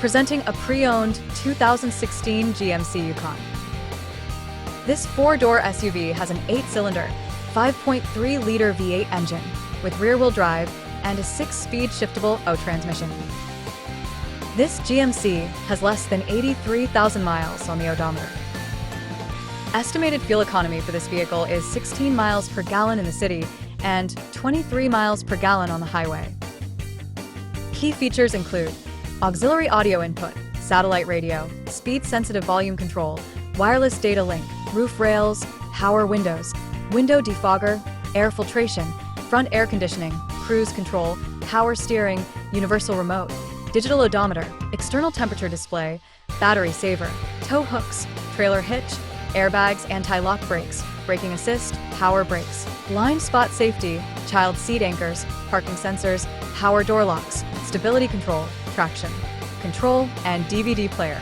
presenting a pre-owned 2016 GMC Yukon. This four-door SUV has an 8-cylinder, 5.3-liter V8 engine with rear-wheel drive and a 6-speed shiftable O transmission. This GMC has less than 83,000 miles on the odometer. Estimated fuel economy for this vehicle is 16 miles per gallon in the city and 23 miles per gallon on the highway. Key features include auxiliary audio input, satellite radio, speed-sensitive volume control, wireless data link, roof rails, power windows, window defogger, air filtration, front air conditioning, cruise control, power steering, universal remote, digital odometer, external temperature display, battery saver, tow hooks, trailer hitch, airbags, anti-lock brakes, braking assist, power brakes, blind spot safety, child seat anchors, parking sensors, power door locks, stability control, traction control, and DVD player.